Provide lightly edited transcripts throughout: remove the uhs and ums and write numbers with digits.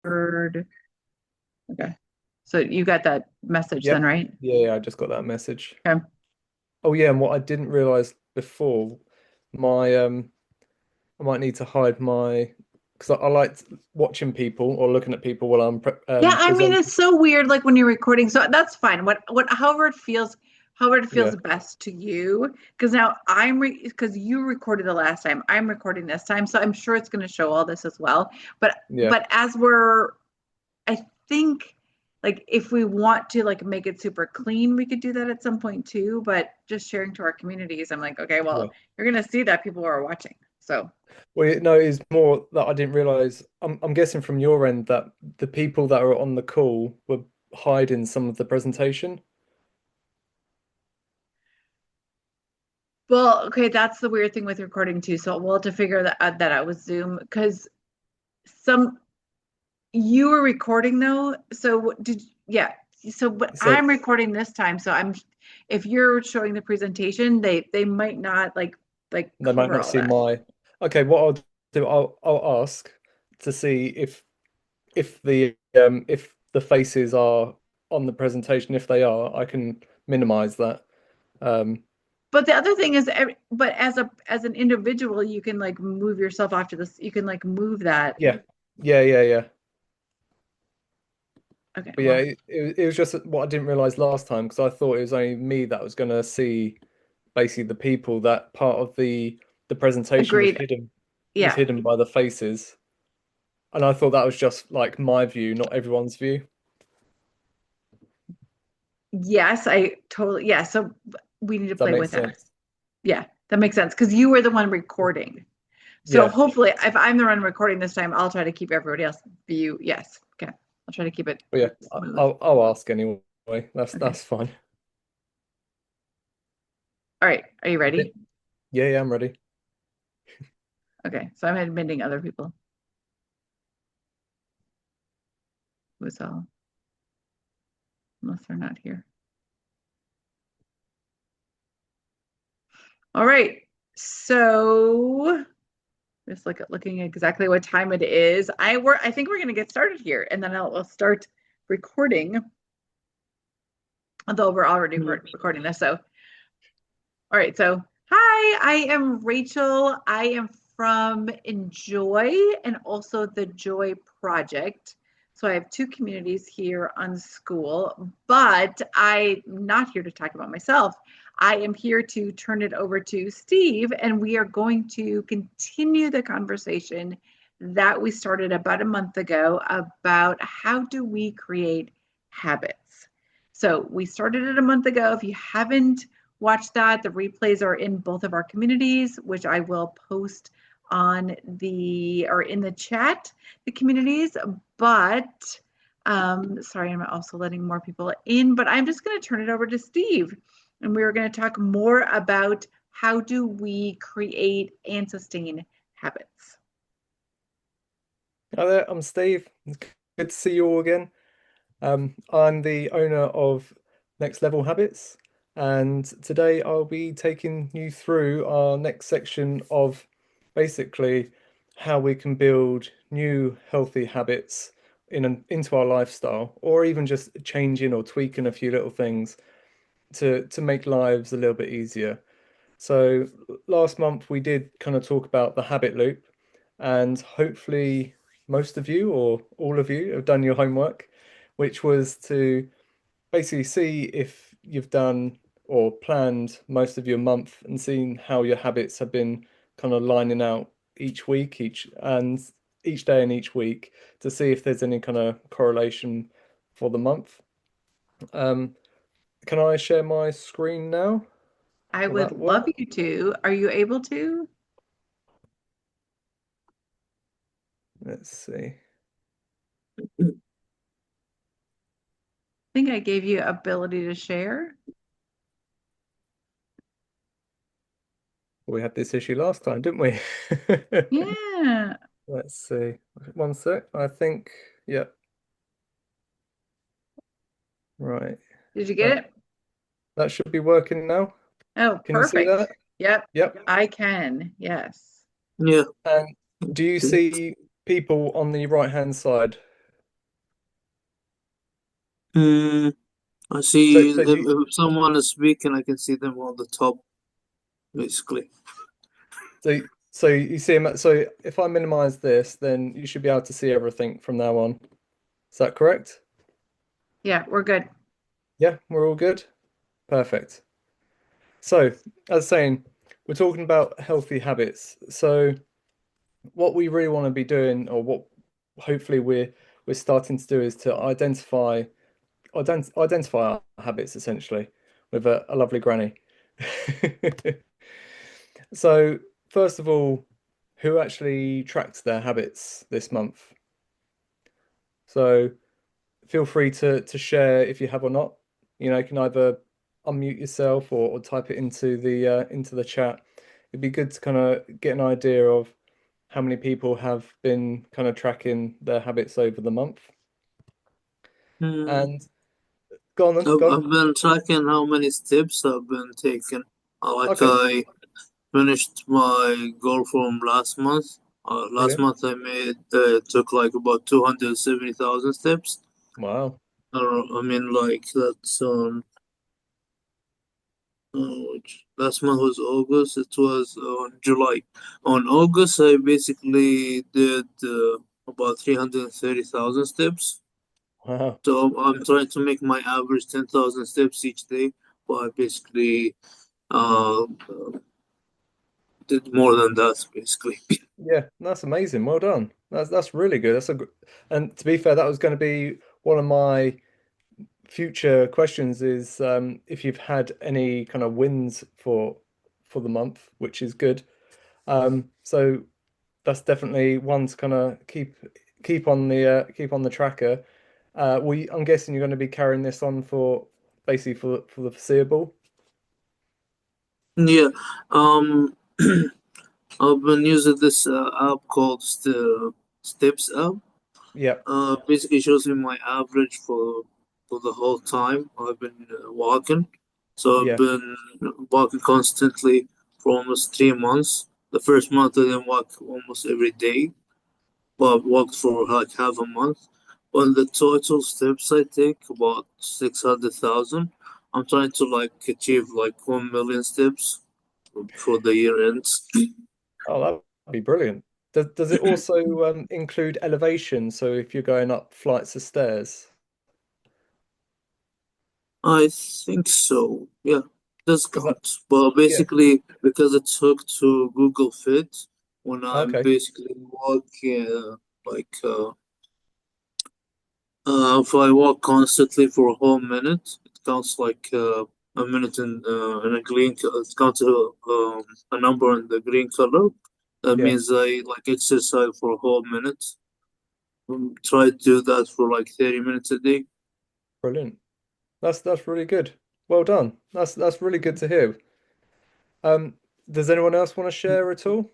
Word. Okay. So you got that message then, Yep. right? Yeah, I just got that message. Okay. Oh yeah, and what I didn't realize before, my I might need to hide my because I like watching people or looking at people while I'm Yeah, I mean presenting. it's so weird like when you're recording. So that's fine. However it feels Yeah, best to you. Because now because you recorded the last time. I'm recording this time. So I'm sure it's going to show all this as well. But yeah, as I think like if we want to like make it super clean, we could do that at some point too. But just sharing to our communities, I'm like, okay, yeah. well, you're gonna see that people are watching. So Well, no, it's more that I didn't realize. I'm guessing from your end that the people that are on the call were hiding some of the presentation. well, okay, that's the weird thing with recording too. So we'll have to figure that out with Zoom because some you were recording though. So yeah. So but So I'm recording this time. So I'm if you're showing the presentation, they might not like they might cover not all see that. my. Okay, what I'll do, I'll ask to see if the faces are on the presentation. If they are, I can minimize that. Um, But the other thing is, but as an individual, you can like move yourself after this. You can like move that. yeah, yeah. Okay, But yeah, well, it was just what I didn't realize last time because I thought it was only me that was going to see basically the people that part of the presentation agreed. was Yeah. hidden by the faces, and I thought that was just like my view, not everyone's view. Yes, I totally. Yeah. So we need to Does that play make with that. sense? Yeah, that makes sense because you were the one recording. So Yeah. hopefully, if I'm the one recording this time, I'll try to keep everybody else view. Yes. Okay. I'll try to keep it But yeah, smooth. I'll ask anyway. Okay. That's fine. All right. Are you Okay. ready? Yeah, I'm ready. Okay. So I'm admitting other people. Who's all unless they're not here. All right. So just looking exactly what time it is. I think we're gonna get started here, and then I'll start recording. Although we're already recording this, so all right. So hi, I am Rachel. I am from Enjoy and also the Joy Project. So I have two communities here on school, but I'm not here to talk about myself. I am here to turn it over to Steve, and we are going to continue the conversation that we started about a month ago about how do we create habits. So we started it a month ago. If you haven't watched that, the replays are in both of our communities, which I will post on the or in the chat, the communities. But sorry, I'm also letting more people in, but I'm just going to turn it over to Steve. And we're going to talk more about how do we create and sustain habits. Hi there, I'm Steve. It's good to see you all again. I'm the owner of Next Level Habits, and today I'll be taking you through our next section of basically how we can build new healthy habits into our lifestyle, or even just changing or tweaking a few little things to make lives a little bit easier. So last month we did kind of talk about the habit loop, and hopefully most of you or all of you have done your homework, which was to basically see if you've done or planned most of your month and seen how your habits have been kind of lining out each week, each day and each week to see if there's any kind of correlation for the month. Um, can I share my screen now? I Will would that love work? you to. Are you able to? Let's see. I think I gave you ability to share. We had this issue last time, didn't we? Yeah. Let's see. One sec. I think, yeah, right. Did you get That it? that should be working now. Oh, Can you see perfect. that? Yep, Yep. I can. Yes. Yeah. And do you see people on the right hand side? Mm, I So see so do you, if someone is speaking, I can see them on the top, basically. so so you see him. So if I minimize this, then you should be able to see everything from now on. Is that correct? Yeah, we're good. Yeah, we're all good. Perfect. So, as saying, we're talking about healthy habits. So, what we really want to be doing, or what hopefully we're starting to do, is to identify our habits essentially with a lovely granny. So, first of all, who actually tracks their habits this month? So, feel free to share if you have or not. You can either unmute yourself or type it into the chat. It'd be good to kind of get an idea of how many people have been kind of tracking their habits over the month. Mm, And go on then, I've, go on. I've been tracking how many steps I've been taking. Okay, I finished my goal from last month. Last brilliant. month I made took like about 270,000 steps. Wow. I mean, like that's which last month was August. It was on July. On August, I basically did about 330,000 steps. Wow. So I'm trying to make my average 10,000 steps each day, but I basically uh, did more than that, basically. Yeah, that's amazing. Well done. That's really good. And to be fair, that was going to be one of my future questions is if you've had any kind of wins for the month, which is good. So that's definitely one to kind of keep on the tracker. I'm guessing you're going to be carrying this on for basically for the foreseeable. Yeah. Um, I've been using this app called Steps app. Yeah, Basically shows me my average for the whole time I've been walking. So I've yeah, been walking constantly for almost 3 months. The first month I didn't walk almost every day, but I walked for like half a month. On the total steps I take about 600,000. I'm trying to like achieve like 1 million steps before the year ends. oh, that'd be brilliant. Does it also include elevation? So if you're going up flights of stairs? I think so. Yeah, does Because that, count. But yeah, basically, because it's hooked to Google Fit, when I'm okay, basically walking, like, if I walk constantly for a whole minute, it counts like a minute in a green. It counts a number in the green color. That yeah, means I like exercise for a whole minute. Try to do that for like 30 minutes a day. brilliant. That's really good. Well done. That's really good to hear. Um, does anyone else want to share at all?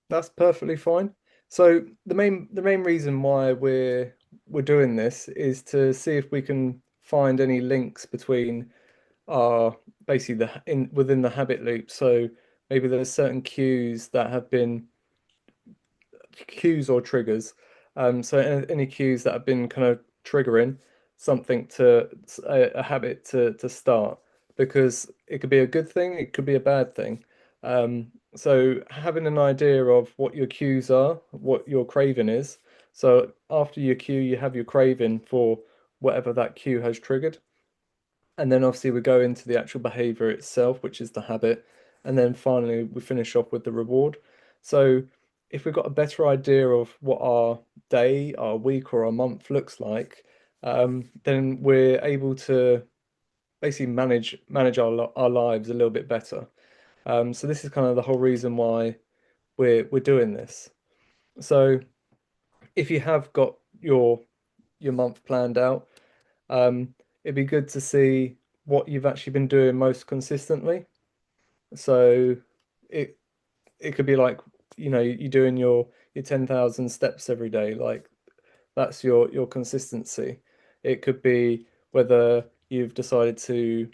That's perfectly fine. So the main reason why we're doing this is to see if we can find any links between our basically the in within the habit loop. So maybe there's certain cues or triggers. So any cues that have been kind of triggering something a habit to start, because it could be a good thing, it could be a bad thing. So having an idea of what your cues are, what your craving is. So after your cue, you have your craving for whatever that cue has triggered. And then obviously we go into the actual behavior itself, which is the habit. And then finally we finish off with the reward. So if we've got a better idea of what our day, our week, or our month looks like, then we're able to basically manage our lives a little bit better. So this is kind of the whole reason why we're doing this. So if you have got your month planned out, it'd be good to see what you've actually been doing most consistently. So it it could be like, you're doing your 10,000 steps every day. Like that's your consistency. It could be whether you've decided to,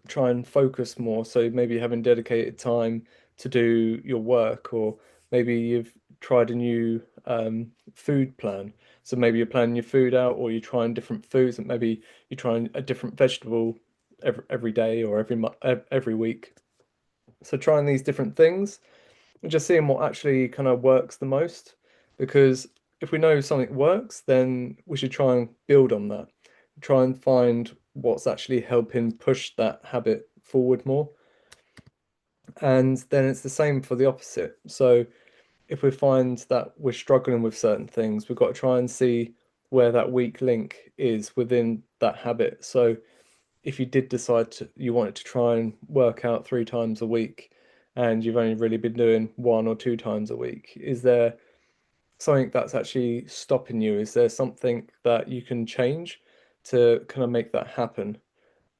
try and focus more. So maybe having dedicated time to do your work, or maybe you've tried a new food plan. So maybe you're planning your food out, or you're trying different foods, and maybe you're trying a different vegetable every day or every week. So trying these different things and just seeing what actually kind of works the most. Because if we know something works, then we should try and build on that. Try and find what's actually helping push that habit forward more. And then it's the same for the opposite. So if we find that we're struggling with certain things, we've got to try and see where that weak link is within that habit. So if you did decide you wanted to try and work out 3 times a week and you've only really been doing 1 or 2 times a week, is there something that's actually stopping you? Is there something that you can change to kind of make that happen?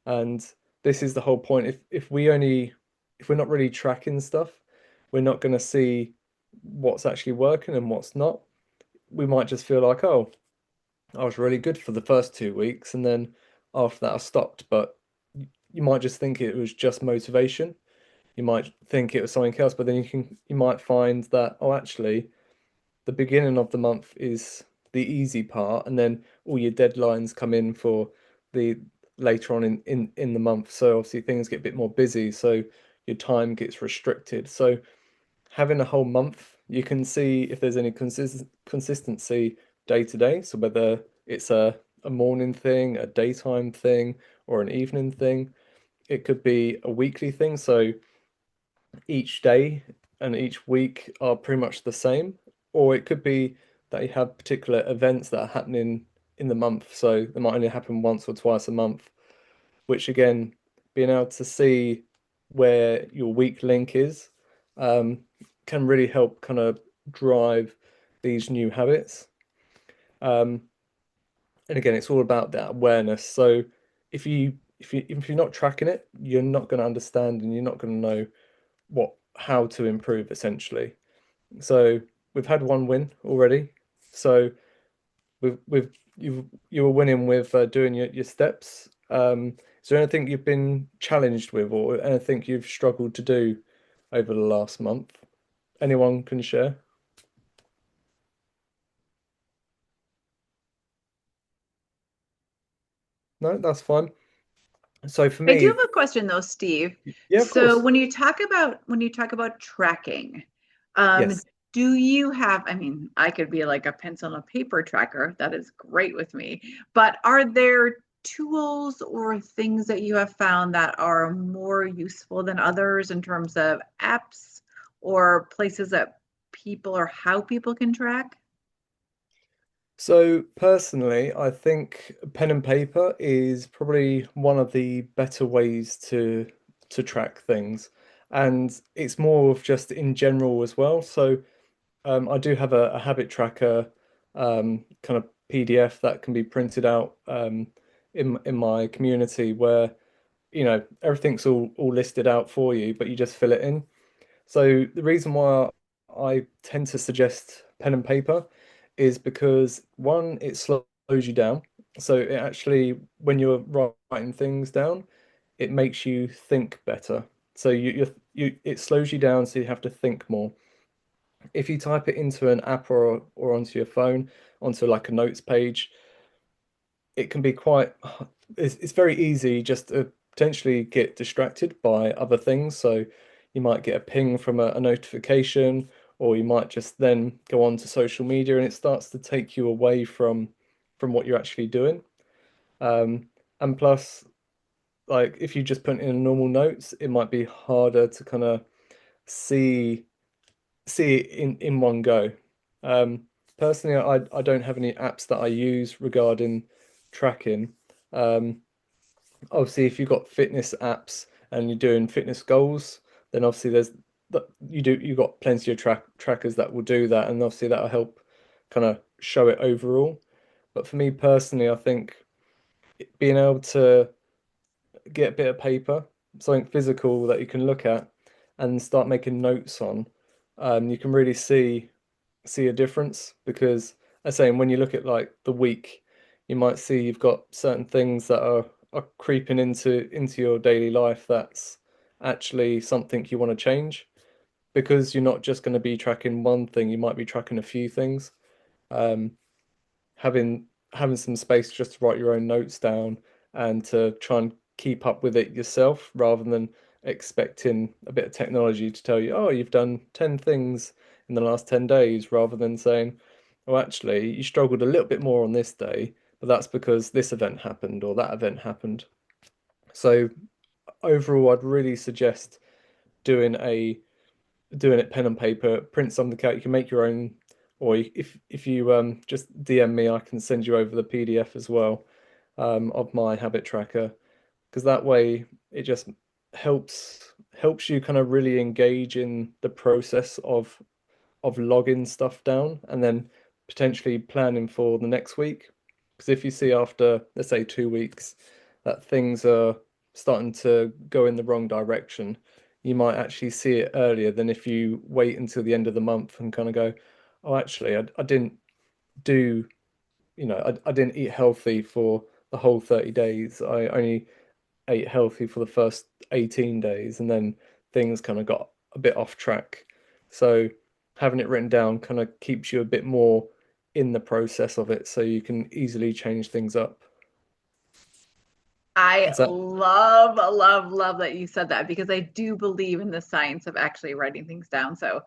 And this is the whole point. If we're not really tracking stuff, we're not going to see what's actually working and what's not. We might just feel like, oh, I was really good for the first 2 weeks, and then after that I stopped. But you might just think it was just motivation. You might think it was something else, but then you might find that, oh, actually, the beginning of the month is the easy part, and then all your deadlines come in for the later on in the month. So obviously things get a bit more busy, so your time gets restricted. So having a whole month, you can see if there's any consistency day to day. So whether it's a morning thing, a daytime thing, or an evening thing. It could be a weekly thing. So each day and each week are pretty much the same. Or it could be that you have particular events that are happening in the month. So they might only happen once or twice a month, which again, being able to see where your weak link is can really help kind of drive these new habits. And again, it's all about that awareness. So if you're not tracking it, you're not going to understand and you're not going to know how to improve essentially. So we've had one win already. So you were winning with doing your steps. Is there anything you've been challenged with, or anything you've struggled to do over the last month? Anyone can share? No, that's fine. So for I do me, have a question though, Steve. yeah, of So course. when you talk about tracking, um, Yes. do you have, I mean, I could be like a pencil and paper tracker. That is great with me. But are there tools or things that you have found that are more useful than others in terms of apps or places that people or how people can track? So personally, I think pen and paper is probably one of the better ways to track things, and it's more of just in general as well. So I do have a habit tracker kind of PDF that can be printed out in my community where everything's all listed out for you, but you just fill it in. So the reason why I tend to suggest pen and paper is because one, it slows you down. So it actually, when you're writing things down, it makes you think better. So it slows you down, so you have to think more. If you type it into an app or onto your phone, onto like a notes page, it can be quite it's very easy just to potentially get distracted by other things. So you might get a ping from a notification, or you might just then go on to social media and it starts to take you away from what you're actually doing. And plus, like if you just put in normal notes, it might be harder to kind of see it in one go. Personally, I don't have any apps that I use regarding tracking. Um, Obviously, if you've got fitness apps and you're doing fitness goals, then obviously you've got plenty of trackers that will do that, and obviously that'll help kind of show it overall. But for me personally, I think being able to get a bit of paper, something physical that you can look at and start making notes on, you can really see a difference. Because I say when you look at like the week, you might see you've got certain things that are creeping into your daily life that's actually something you want to change. because you're not just going to be tracking one thing, you might be tracking a few things. Um, having some space just to write your own notes down and to try and keep up with it yourself rather than expecting a bit of technology to tell you, oh, you've done 10 things in the last 10 days, rather than saying, oh, actually, you struggled a little bit more on this day, but that's because this event happened or that event happened. So overall, I'd really suggest doing a doing it pen and paper, print something out. You can make your own, or if you just DM me, I can send you over the PDF as well, of my habit tracker, because that way it just helps you kind of really engage in the process of logging stuff down and then potentially planning for the next week. Because if you see after, let's say, 2 weeks, that things are starting to go in the wrong direction, you might actually see it earlier than if you wait until the end of the month and kind of go, oh, actually, I didn't do, I didn't eat healthy for the whole 30 days. I only ate healthy for the first 18 days, and then things kind of got a bit off track. So having it written down kind of keeps you a bit more in the process of it so you can easily change things up. I Is that love, love, love that you said that, because I do believe in the science of actually writing things down. So,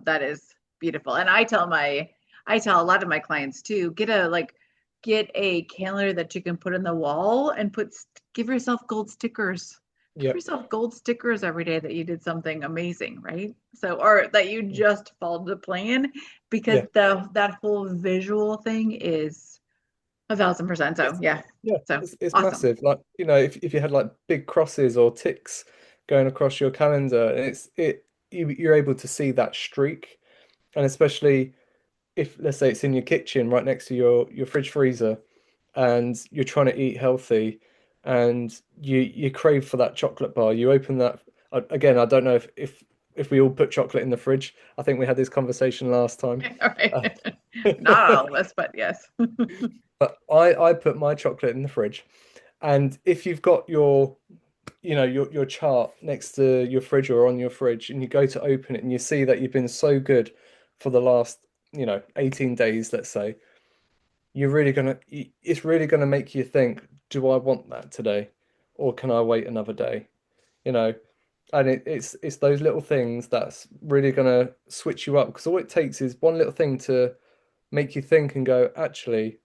that is beautiful. And I tell a lot of my clients too, get a calendar that you can put in the wall and give yourself gold stickers. Give yeah, yourself gold stickers every day that you did something amazing, right? So, or that you just followed the plan, because yeah, that whole visual thing is 1,000%. So it's yeah, yeah, so it's awesome. massive. Like, if you had like big crosses or ticks going across your calendar, you're able to see that streak. And especially if, let's say, it's in your kitchen right next to your fridge freezer, and you're trying to eat healthy, and you crave for that chocolate bar, you open that. Again, I don't know if we all put chocolate in the fridge. I think we had this conversation last time. All right. Not all of us, but yes. But I put my chocolate in the fridge, and if you've got your chart next to your fridge or on your fridge, and you go to open it and you see that you've been so good for the last 18 days, let's say, it's really gonna make you think, do I want that today, or can I wait another day? You know, and it's those little things that's really gonna switch you up, because all it takes is one little thing to make you think and go, actually,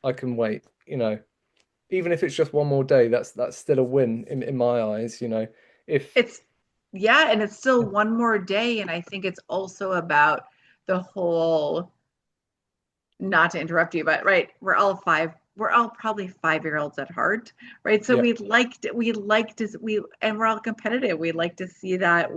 I can wait. Even if it's just one more day, that's still a win in my eyes. If It's Yeah, and it's still one more day. And I think it's also about the whole, not to interrupt you, but right, we're all probably 5-year olds at heart, right? So yeah, and we're all competitive. We like to see the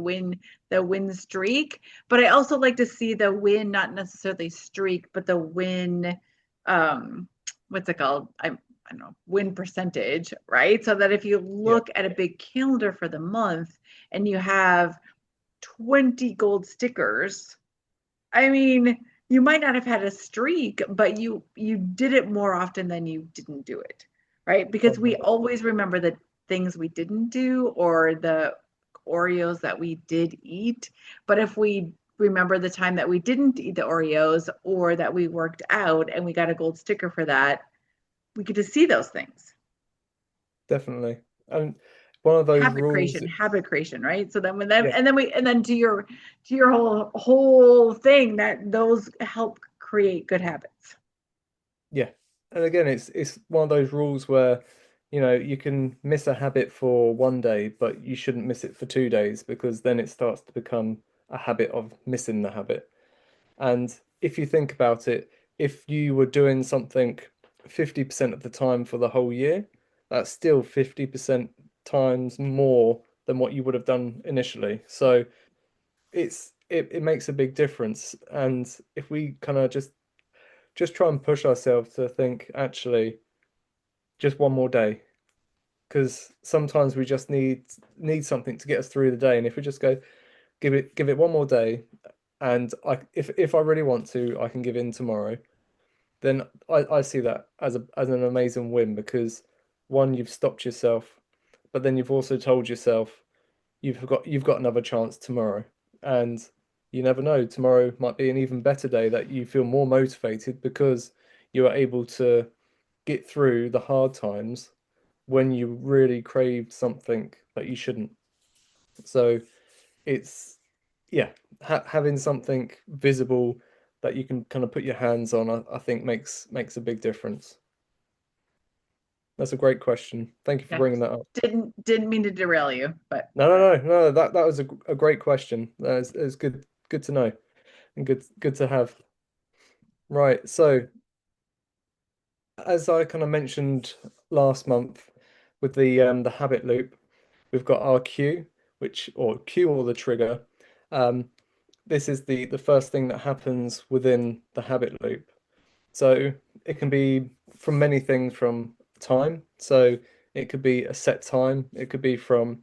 win streak, but I also like to see the win, not necessarily streak, but the win, um, what's it called? I don't know, win percentage, right? So that if you yeah, look at a big calendar for the month and you have 20 gold stickers, I mean, you might not have had a streak, but you did it more often than you didn't do it, right? Because we 100%. always remember the things we didn't do or the Oreos that we did eat. But if we remember the time that we didn't eat the Oreos or that we worked out and we got a gold sticker for that, we get to see those things. Definitely. And one of those rules, Habit creation, right? So then yeah, and then to your whole thing, that those help create good habits. yeah. And again, it's one of those rules where, you can miss a habit for one day, but you shouldn't miss it for 2 days, because then it starts to become a habit of missing the habit. And if you think about it, if you were doing something 50% of the time for the whole year, that's still 50% times more than what you would have done initially. So it makes a big difference. And if we kind of just try and push ourselves to think, actually, just one more day, because sometimes we just need something to get us through the day. And if we just go, give it one more day, and if I really want to, I can give in tomorrow, then I see that as an amazing win, because one, you've stopped yourself, but then you've also told yourself you've got another chance tomorrow. and you never know, tomorrow might be an even better day that you feel more motivated because you are able to get through the hard times when you really craved something that you shouldn't. So it's, yeah, having something visible that you can kind of put your hands on, I think makes a big difference. That's a great question. Thank you for Yeah. bringing that up. Didn't mean to derail you, but No. That was a great question. It's good to know and good to have. Right. So as I kind of mentioned last month with the habit loop, we've got our cue, cue or the trigger. Um, this is the first thing that happens within the habit loop. So it can be from many things from time. So it could be a set time. It could be from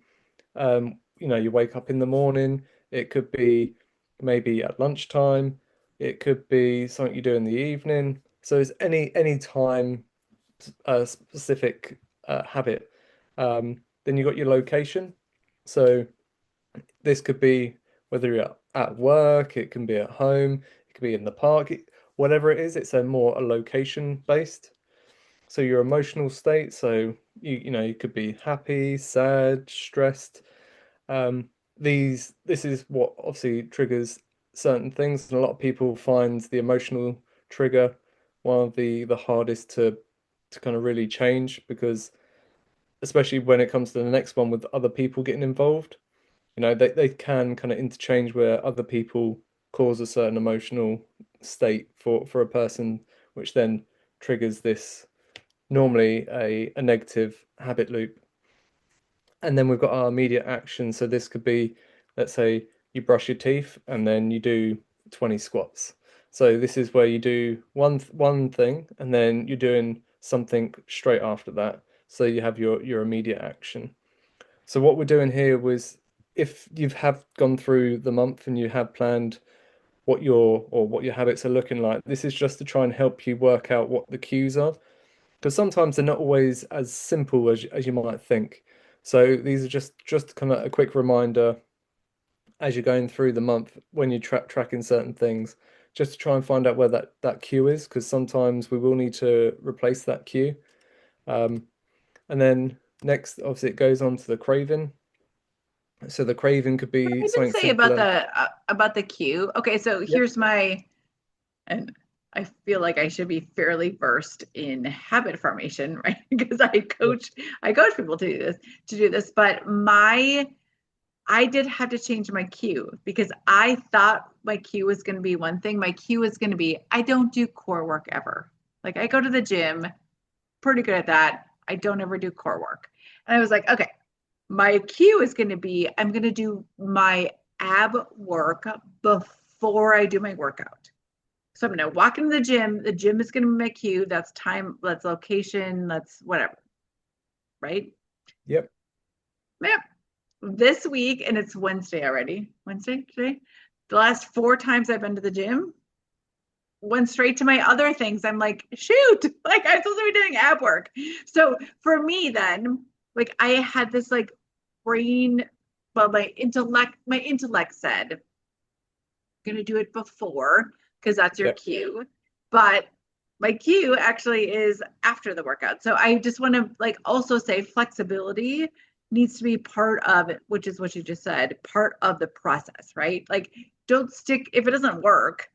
you wake up in the morning. It could be maybe at lunchtime. It could be something you do in the evening. So it's any time specific habit. Then you got your location. So this could be whether you're at work, it can be at home, it could be in the park, whatever it is. It's a location based. So your emotional state. So you could be happy, sad, stressed. Um, this is what obviously triggers certain things, and a lot of people find the emotional trigger one of the hardest to kind of really change, because especially when it comes to the next one with other people getting involved, they can kind of interchange where other people cause a certain emotional state for a person, which then triggers this normally a negative habit loop. And then we've got our immediate action. So this could be, let's say you brush your teeth and then you do 20 squats. So this is where you do one thing and then you're doing something straight after that. So you have your immediate action. So what we're doing here was, if you have gone through the month and you have planned what your habits are looking like, this is just to try and help you work out what the cues are, because sometimes they're not always as simple as you might think. So these are just kind of a quick reminder as you're going through the month when you're tracking certain things, just to try and find out where that cue is, because sometimes we will need to replace that cue. And then next, obviously, it goes on to the craving. So the craving could what be did I something say simpler. about the cue? Okay, so Yep. here's and I feel like I should be fairly versed in habit formation, right? Because I coach people to do this, but I did have to change my cue because I thought my cue was going to be one thing. My cue was going to be, I don't do core work ever. Like, I go to the gym, pretty good at that. I don't ever do core work. And I was like, okay, my cue is going to be, I'm going to do my ab work before I do my workout. So I'm going to walk into the gym. The gym is going to be my cue. That's time, that's location, that's whatever. Right? Yep. Yep. This week, and it's Wednesday already. Wednesday today? The last 4 times I've been to the gym went straight to my other things. I'm like, shoot, like I'm supposed to be doing ab work. So for me, then, like, I had this like brain, well, my intellect said, I'm gonna do it before because that's your Yep. cue. But my cue actually is after the workout. So I just want to like also say flexibility needs to be part of it, which is what you just said, part of the process, right? Like, don't stick if it doesn't work.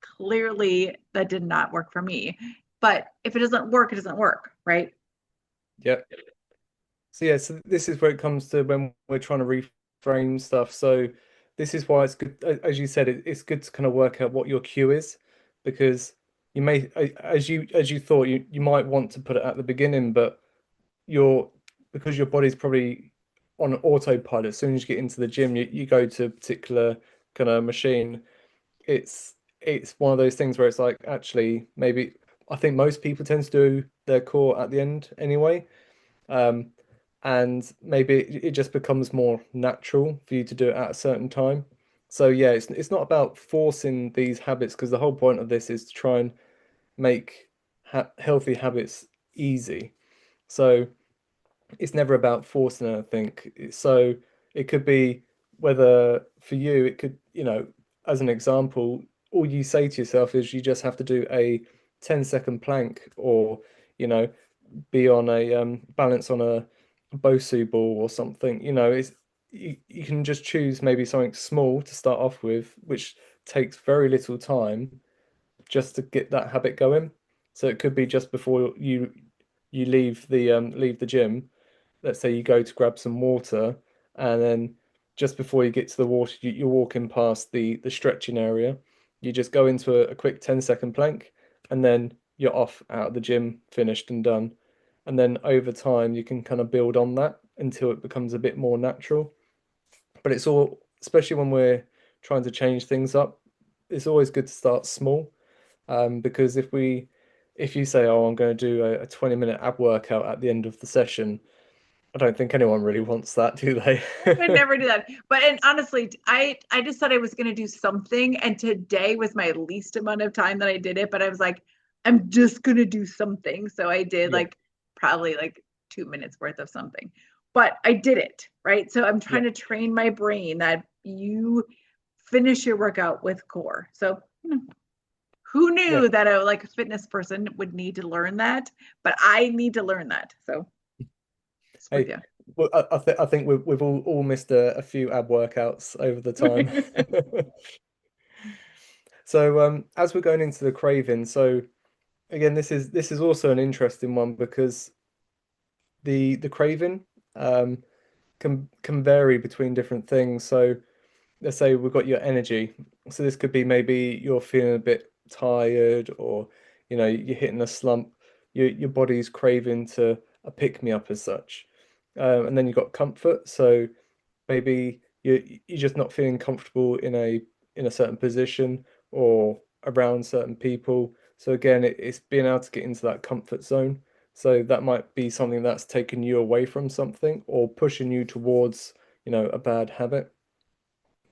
Clearly, that did not work for me. But if it doesn't work, it doesn't work, right? Yep. So yeah, so this is where it comes to when we're trying to reframe stuff. So this is why it's good, as you said, it's good to kind of work out what your cue is, because you may, as you thought, you might want to put it at the beginning, but your because your body's probably on autopilot. As soon as you get into the gym, you go to a particular kind of machine. It's one of those things where it's like, actually, maybe I think most people tend to do their core at the end anyway. Um, and maybe it just becomes more natural for you to do it at a certain time. So yeah, it's not about forcing these habits, because the whole point of this is to try and make healthy habits easy. So it's never about forcing anything. So it could be whether for you it could, as an example, all you say to yourself is you just have to do a 10-second plank, or be on a balance on a Bosu ball or something. It's you can just choose maybe something small to start off with, which takes very little time just to get that habit going. So it could be just before you leave the gym. Let's say you go to grab some water, and then just before you get to the water, you're walking past the stretching area. You just go into a quick 10-second plank, and then you're off out of the gym, finished and done. And then over time, you can kind of build on that until it becomes a bit more natural. But it's all, especially when we're trying to change things up, it's always good to start small. Because if you say, "Oh, I'm going to do a 20-minute ab workout at the end of the session," I don't think anyone really wants that, do they? I would never do that. But and honestly, I just said I was going to do something, and today was my least amount of time that I did it. But I was like, I'm just going to do something. So I did Yeah. like probably like 2 minutes worth of something, but I did it, right? So I'm trying Yeah. to train my brain that you finish your workout with core. So who Yeah. knew that a like a fitness person would need to learn that? But I need to learn that. So it's with Hey, you. well, I think we've all missed a few ab workouts over the time. So as we're going into the craving, so again, this is also an interesting one, because the craving um can vary between different things. So let's say we've got your energy. So this could be maybe you're feeling a bit tired, or you're hitting a slump. Your body's craving to a pick me up as such. And then you've got comfort. So maybe you're just not feeling comfortable in a certain position or around certain people. So again, it's being able to get into that comfort zone. So that might be something that's taking you away from something or pushing you towards, a bad habit.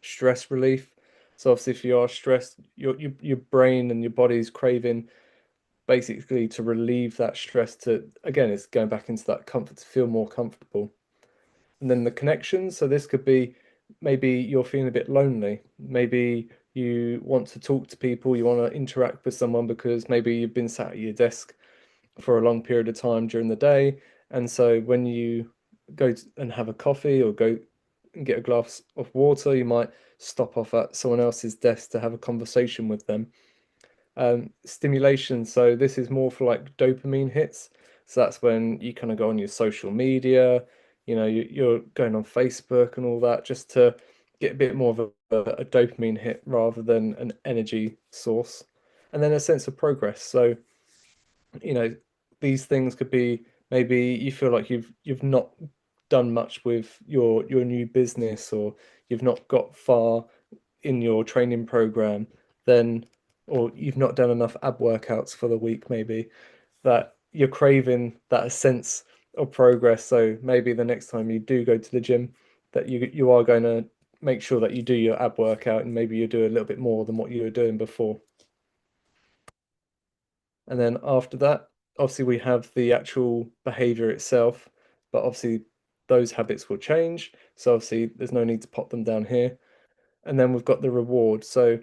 Stress relief. So obviously, if you are stressed, your brain and your body's craving basically to relieve that stress. To again, it's going back into that comfort to feel more comfortable. And then the connections. So this could be maybe you're feeling a bit lonely. Maybe you want to talk to people, you want to interact with someone because maybe you've been sat at your desk for a long period of time during the day. And so when you and have a coffee or go and get a glass of water, you might stop off at someone else's desk to have a conversation with them. Stimulation. So this is more for like dopamine hits. So that's when you kind of go on your social media, you're going on Facebook and all that, just to get a bit more of a dopamine hit rather than an energy source. And then a sense of progress. So, you know, these things could be, maybe you feel like you've not done much with your new business, or you've not got far in your training program, then, or you've not done enough ab workouts for the week, maybe, that you're craving that sense of progress. So maybe the next time you do go to the gym, that you are going to make sure that you do your ab workout, and maybe you do a little bit more than what you were doing before. And then after that, obviously we have the actual behavior itself, but obviously those habits will change. So obviously there's no need to pop them down here. And then we've got the reward. So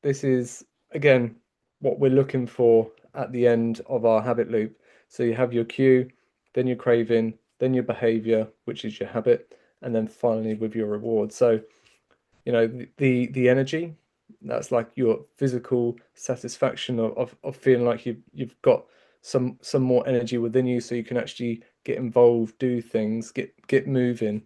this is, again, what we're looking for at the end of our habit loop. So you have your cue, then your craving, then your behavior, which is your habit, and then finally with your reward. So, the energy, that's like your physical satisfaction of feeling like you've got some more energy within you, so you can actually get involved, do things, get moving.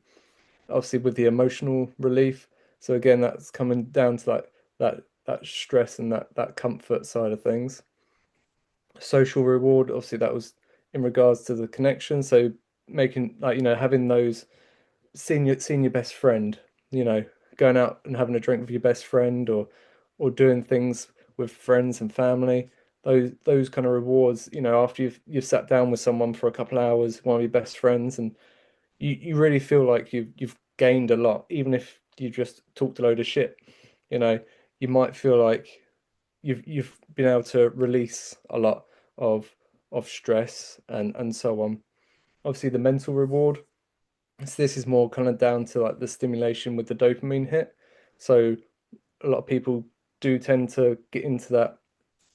Obviously with the emotional relief. So again, that's coming down to that stress and that comfort side of things. Social reward, obviously that was in regards to the connection. So making, like, having those, seeing your best friend, you know, going out and having a drink with your best friend, or doing things with friends and family. Those kind of rewards, after you've sat down with someone for a couple of hours, one of your best friends, and you really feel like you've gained a lot, even if you just talked a load of shit. You know, you might feel like you've been able to release a lot of stress and so on. Obviously, the mental reward. So this is more kind of down to like the stimulation with the dopamine hit. So a lot of people do tend to get into that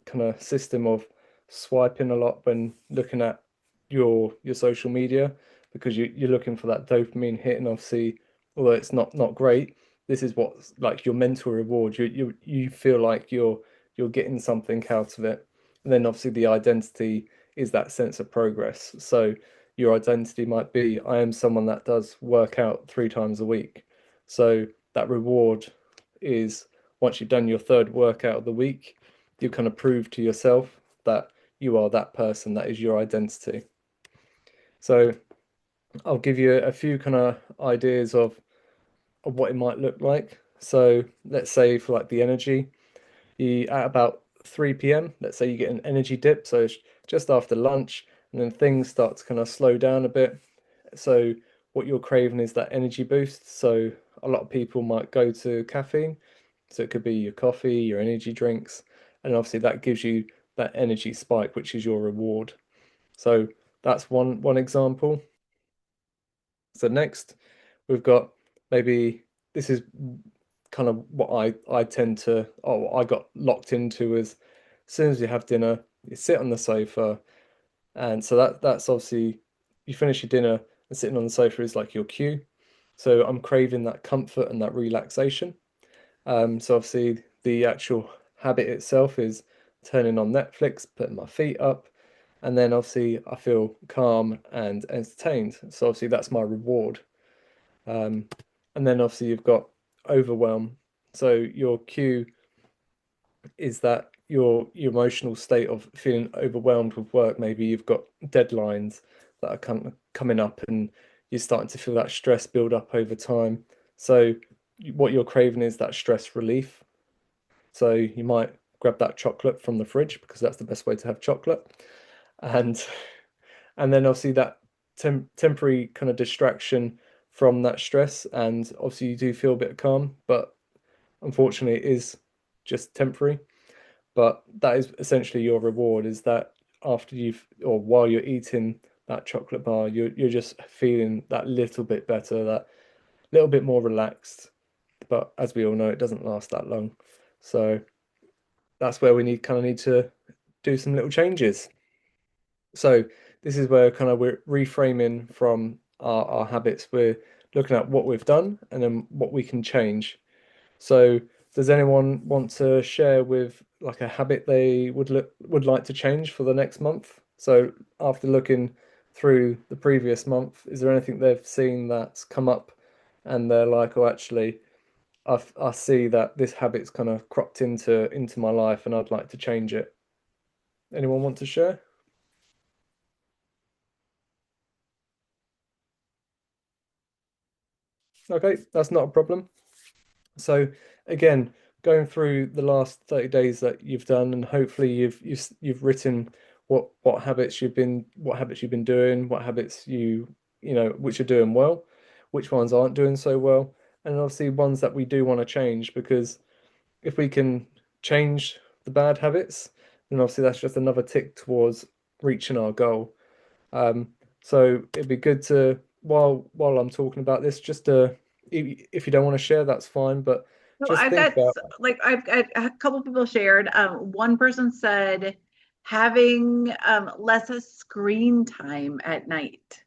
kind of system of swiping a lot when looking at your social media, because you're looking for that dopamine hit, and obviously, although it's not great, this is what's like your mental reward. You feel like you're getting something out of it, and then obviously the identity is that sense of progress. So your identity might be, I am someone that does work out 3 times a week. So that reward is, once you've done your third workout of the week, you kind of prove to yourself that you are that person, that is your identity. So I'll give you a few kind of ideas of what it might look like. So let's say for like the energy, you at about 3 p.m., let's say you get an energy dip, so it's just after lunch, and then things start to kind of slow down a bit. So what you're craving is that energy boost. So a lot of people might go to caffeine. So it could be your coffee, your energy drinks, and obviously that gives you that energy spike, which is your reward. So that's one example. So next, we've got, maybe this is kind of what I tend to, I got locked into, as soon as you have dinner, you sit on the sofa, and so that's obviously, you finish your dinner and sitting on the sofa is like your cue. So I'm craving that comfort and that relaxation. So obviously the actual habit itself is turning on Netflix, putting my feet up, and then obviously I feel calm and entertained. So obviously that's my reward. Um, and then obviously you've got overwhelm. So your cue is that your emotional state of feeling overwhelmed with work. Maybe you've got deadlines that are coming up, and you're starting to feel that stress build up over time. So what you're craving is that stress relief. So you might grab that chocolate from the fridge, because that's the best way to have chocolate. And and then obviously that temporary kind of distraction from that stress, and obviously you do feel a bit of calm, but unfortunately it is just temporary. But that is essentially your reward, is that after you've, or while you're eating that chocolate bar, you're just feeling that little bit better, that little bit more relaxed. But as we all know, it doesn't last that long. So that's where we need to do some little changes. So this is where kind of we're reframing from our habits. We're looking at what we've done and then what we can change. So does anyone want to share with like a habit they would like to change for the next month? So after looking through the previous month, is there anything they've seen that's come up and they're like, oh, actually, I see that this habit's kind of cropped into my life and I'd like to change it. Anyone want to share? Okay, that's not a problem. So again, going through the last 30 days that you've done, and hopefully you've written what habits you've been doing, what habits you know which are doing well, which ones aren't doing so well, and obviously ones that we do want to change, because if we can change the bad habits, then obviously that's just another tick towards reaching our goal. Um, so it'd be good to, while I'm talking about this, just to, if you don't want to share, that's fine, but So just think about. I've got a couple people shared. One person said having less screen time at night.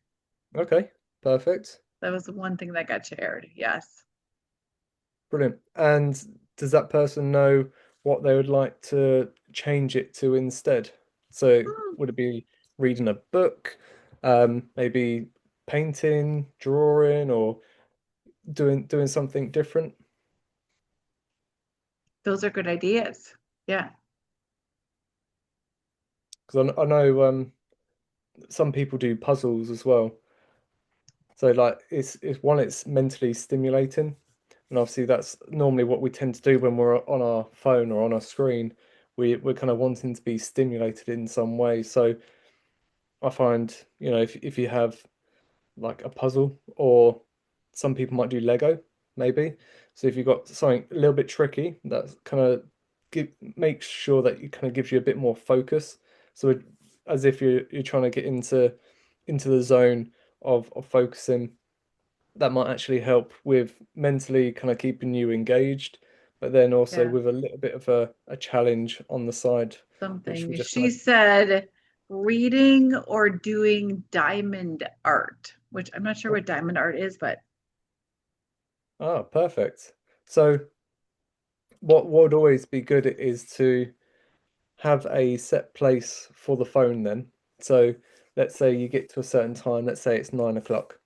Okay, perfect, That was the one thing that got shared. Yes. brilliant. And does that person know what they would like to change it to instead? So Hmm. would it be reading a book, maybe painting, drawing, or doing something different? Those are good ideas. Yeah. Because I know some people do puzzles as well. So like it's mentally stimulating, and obviously that's normally what we tend to do when we're on our phone or on our screen. We're kind of wanting to be stimulated in some way. So I find, if you have like a puzzle, or some people might do Lego, maybe. So if you've got something a little bit tricky, that kind of makes sure that it kind of gives you a bit more focus. So as if you're trying to get into the zone of focusing, that might actually help with mentally kind of keeping you engaged, but then also Yeah. with a little bit of a challenge on the side, which we Something. just She kind said reading or doing diamond art, which I'm not sure of, what diamond art is, but perfect. So what would always be good is to have a set place for the phone then. So let's say you get to a certain time, let's say it's 9 o'clock.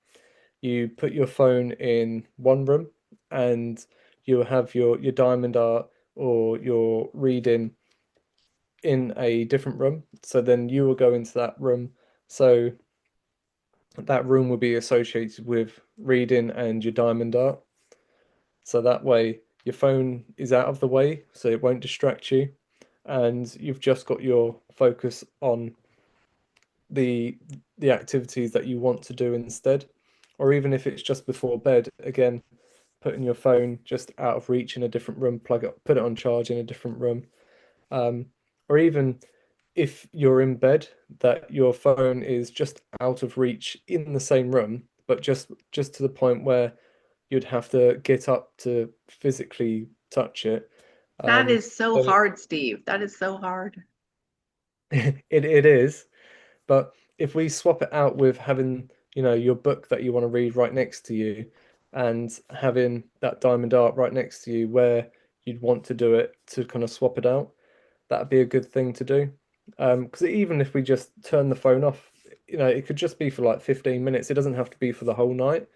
You put your phone in one room and you have your diamond art or your reading in a different room. So then you will go into that room. So that room will be associated with reading and your diamond art. So that way your phone is out of the way, so it won't distract you, and you've just got your focus on the the activities that you want to do instead. Or even if it's just before bed, again, putting your phone just out of reach in a different room, plug it, put it on charge in a different room. Um, or even if you're in bed, that your phone is just out of reach in the same room, but just to the point where you'd have to get up to physically touch it. that is so So hard, Steve. That is so hard. it is, but if we swap it out with having, your book that you want to read right next to you and having that diamond art right next to you where you'd want to do it to kind of swap it out, that'd be a good thing to do. Because even if we just turn the phone off, it could just be for like 15 minutes. It doesn't have to be for the whole night.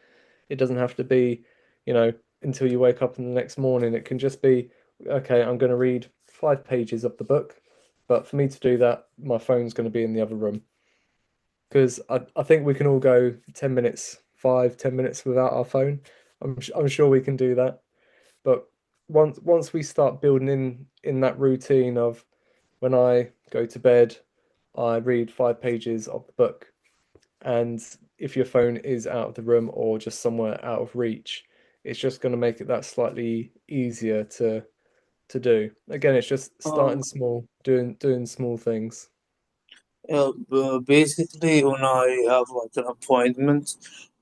It doesn't have to be, you know, until you wake up in the next morning. It can just be, okay, I'm going to read 5 pages of the book. But for me to do that, my phone's going to be in the other room. Because I think we can all go 10 minutes, 5, 10 minutes without our phone. I'm sure we can do that. But once we start building in that routine of when I go to bed, I read 5 pages of the book. And if your phone is out of the room or just somewhere out of reach, it's just going to make it that slightly easier to do. Again, it's just Um, starting small, doing small things. Basically, when I have like an appointment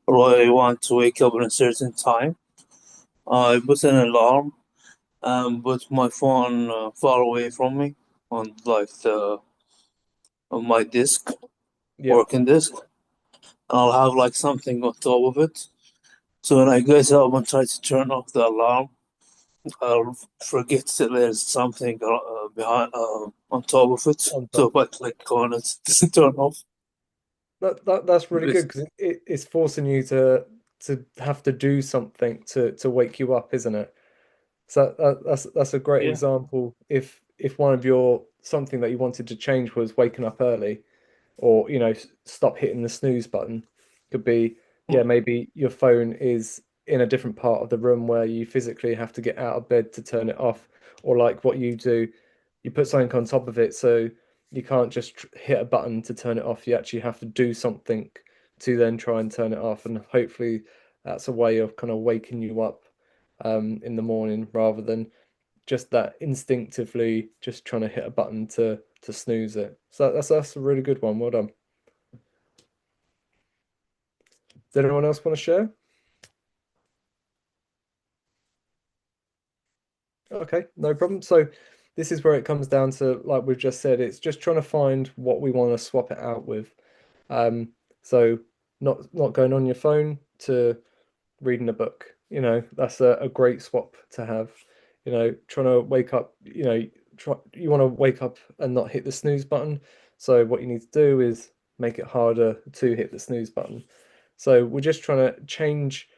or I want to wake up at a certain time, I put an alarm and put my phone far away from me on like the on my desk, Yep. working desk. I'll have like something on top of it. So when I get up and try to turn off the alarm, I'll forget that there's something behind on top of it. On So top. if I click on it, it doesn't turn off. That's really But good because it's forcing you to have to do something to wake you up, isn't it? So that's a great yeah, example. If one of your something that you wanted to change was waking up early, or stop hitting the snooze button, could be, yeah, maybe your phone is in a different part of the room where you physically have to get out of bed to turn it off, or like what you do, you put something on top of it so you can't just hit a button to turn it off. You actually have to do something to then try and turn it off, and hopefully that's a way of kind of waking you up in the morning rather than just that instinctively just trying to hit a button to snooze it. So that's a really good one. Well done. Does anyone else want to share? Okay, no problem. So this is where it comes down to, like we've just said, it's just trying to find what we want to swap it out with. Um, so not going on your phone to reading a book. That's a great swap to have. Trying to wake up, you want to wake up and not hit the snooze button. So what you need to do is make it harder to hit the snooze button. So we're just trying to change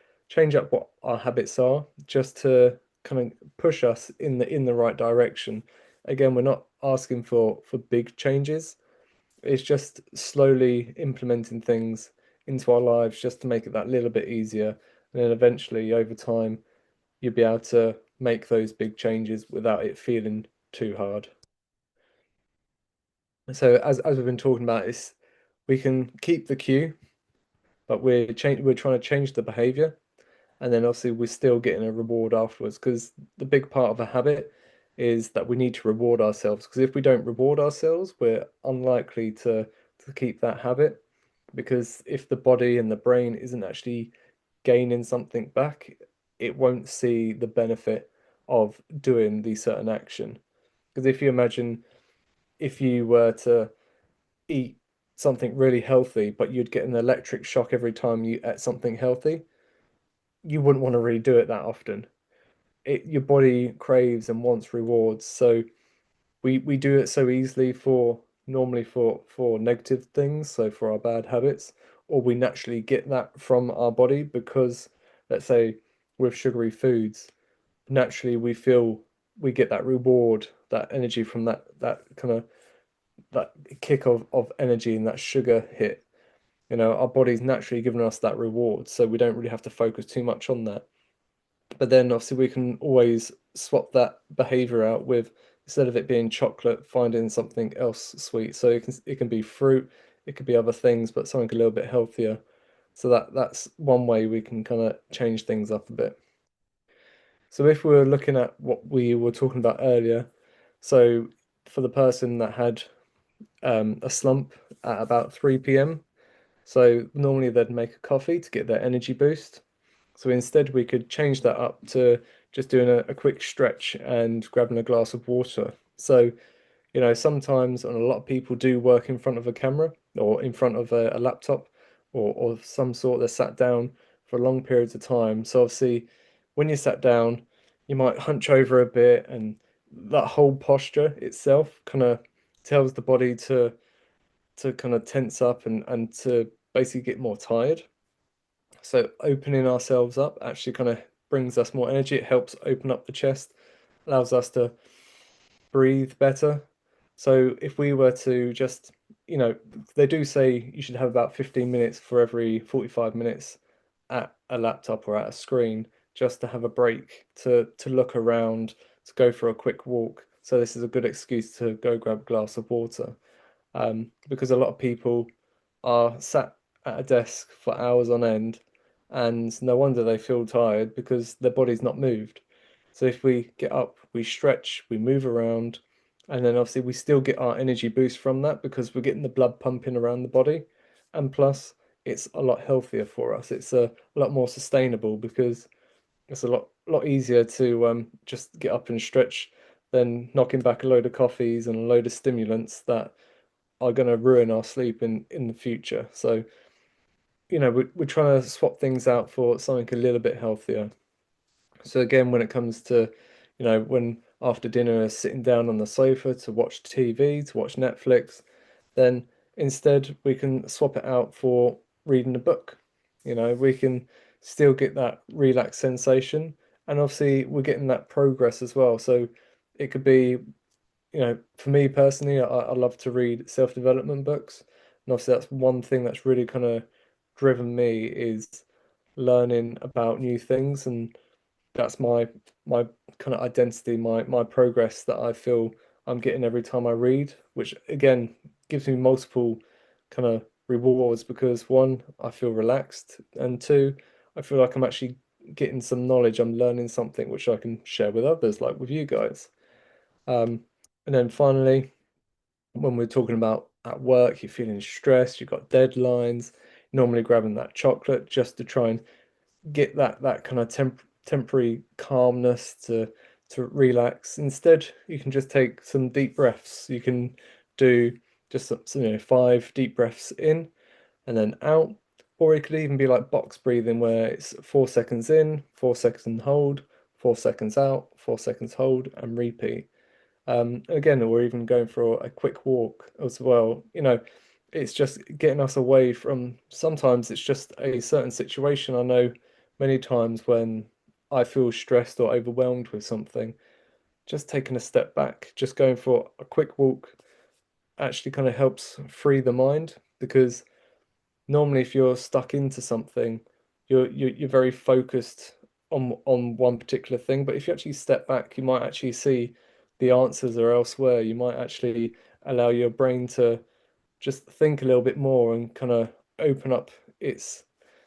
up what our habits are, just to kind of push us in the right direction. Again, we're not asking for big changes. It's just slowly implementing things into our lives just to make it that little bit easier. And then eventually, over time, you'll be able to make those big changes without it feeling too hard. So as we've been talking about, is we can keep the cue, but we're trying to change the behavior, and then obviously we're still getting a reward afterwards, because the big part of a habit is that we need to reward ourselves, because if we don't reward ourselves, we're unlikely to keep that habit, because if the body and the brain isn't actually gaining something back, it won't see the benefit of doing the certain action. Because if you imagine if you were to eat something really healthy, but you'd get an electric shock every time you ate something healthy, you wouldn't want to really do it that often. Your body craves and wants rewards, so we do it so easily for normally for negative things, so for our bad habits, or we naturally get that from our body because, let's say, with sugary foods, naturally we feel we get that reward, that energy from that kind of that kick of energy and that sugar hit. Our body's naturally giving us that reward, so we don't really have to focus too much on that. But then obviously we can always swap that behavior out with, instead of it being chocolate, finding something else sweet. So it can be fruit, it could be other things, but something a little bit healthier. So that's one way we can kind of change things up a bit. So if we're looking at what we were talking about earlier, so for the person that had a slump at about 3 p.m., so normally they'd make a coffee to get their energy boost. So instead, we could change that up to just doing a quick stretch and grabbing a glass of water. So, sometimes, and a lot of people do work in front of a camera or in front of a laptop or some sort. They're sat down for long periods of time. So obviously, when you're sat down, you might hunch over a bit, and that whole posture itself kind of tells the body to kind of tense up and to basically get more tired. So opening ourselves up actually kind of brings us more energy. It helps open up the chest, allows us to breathe better. So if we were to just, they do say you should have about 15 minutes for every 45 minutes at a laptop or at a screen, just to have a break, to look around, to go for a quick walk. So this is a good excuse to go grab a glass of water. Because a lot of people are sat at a desk for hours on end, and no wonder they feel tired because their body's not moved. So if we get up, we stretch, we move around, and then obviously we still get our energy boost from that because we're getting the blood pumping around the body, and plus it's a lot healthier for us. It's a lot more sustainable because it's a lot easier to just get up and stretch than knocking back a load of coffees and a load of stimulants that are going to ruin our sleep in the future. So, we're trying to swap things out for something a little bit healthier. So again, when it comes to, when after dinner sitting down on the sofa to watch TV, to watch Netflix, then instead we can swap it out for reading a book. We can still get that relaxed sensation, and obviously we're getting that progress as well. So it could be, for me personally, I love to read self-development books. And obviously that's one thing that's really kind of driven me, is learning about new things. And that's my kind of identity, my progress that I feel I'm getting every time I read, which again gives me multiple kind of rewards, because one, I feel relaxed, and two, I feel like I'm actually getting some knowledge. I'm learning something which I can share with others, like with you guys. Um, and then finally, when we're talking about at work, you're feeling stressed, you've got deadlines, normally grabbing that chocolate just to try and get that kind of temporary calmness to relax. Instead, you can just take some deep breaths. You can do just some 5 deep breaths in and then out, or it could even be like box breathing, where it's 4 seconds in, 4 seconds hold, 4 seconds out, 4 seconds hold, and repeat. Again, or even going for a quick walk as well. It's just getting us away from, sometimes it's just a certain situation. I know many times when I feel stressed or overwhelmed with something, just taking a step back, just going for a quick walk actually kind of helps free the mind, because normally if you're stuck into something, you're very focused on one particular thing. But if you actually step back, you might actually see the answers are elsewhere. You might actually allow your brain to just think a little bit more and kind of its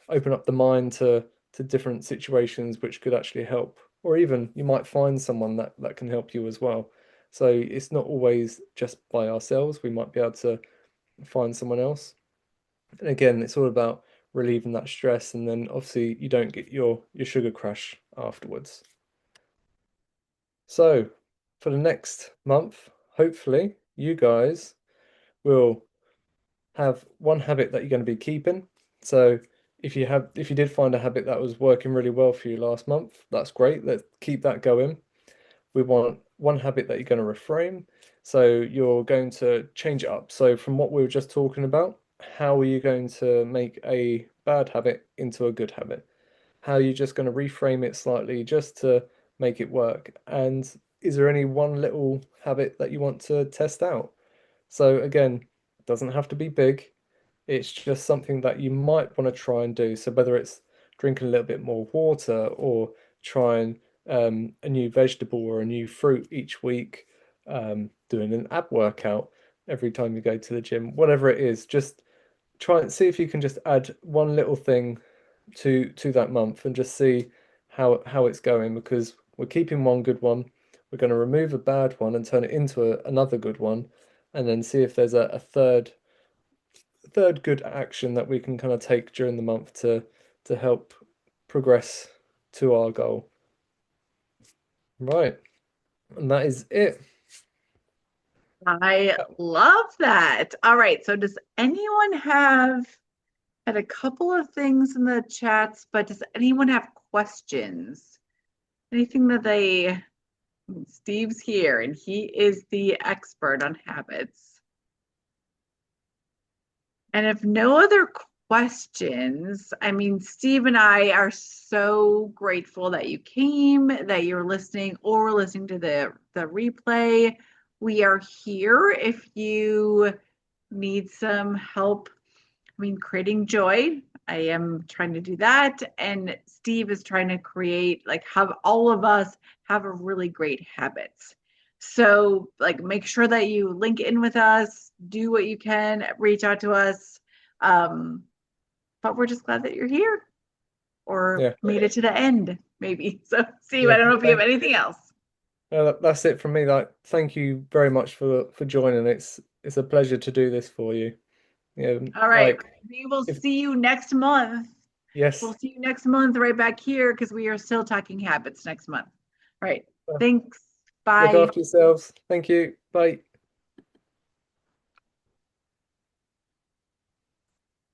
open up the mind to different situations which could actually help. Or even you might find someone that can help you as well. So it's not always just by ourselves. We might be able to find someone else. And again, it's all about relieving that stress, and then obviously you don't get your sugar crash afterwards. So for the next month, hopefully you guys will have one habit that you're going to be keeping. So if you did find a habit that was working really well for you last month, that's great. Let's keep that going. We want one habit that you're going to reframe. So you're going to change it up. So from what we were just talking about, how are you going to make a bad habit into a good habit? How are you just going to reframe it slightly just to make it work? And is there any one little habit that you want to test out? So again, it doesn't have to be big. It's just something that you might want to try and do. So whether it's drinking a little bit more water or trying a new vegetable or a new fruit each week, doing an ab workout every time you go to the gym, whatever it is, just try and see if you can just add one little thing to that month and just see how it's going, because we're keeping one good one, we're going to remove a bad one and turn it into another good one, and then see if there's a third good action that we can kind of take during the month to help progress to our goal. Right. And that is it. I love that. All right. So does anyone have had a couple of things in the chats, but does anyone have questions? Anything that Steve's here and he is the expert on habits. And if no other questions, I mean, Steve and I are so grateful that you came, that you're listening or listening to the replay. We are here if you need some help. I mean, creating joy. I am trying to do that. And Steve is trying to create, like, have all of us have a really great habits. So, like, make sure that you link in with us, do what you can, reach out to us. But we're just glad that you're here or made it to the end, maybe. So, Steve, I don't know if you have anything else. That's it from me. Like, thank you very much for joining. It's a pleasure to do this for you. All right. We will see you next month. Yes. We'll see you next month right back here because we are still talking habits next month. All right. Thanks. Bye. Look after yourselves. Thank you. Bye.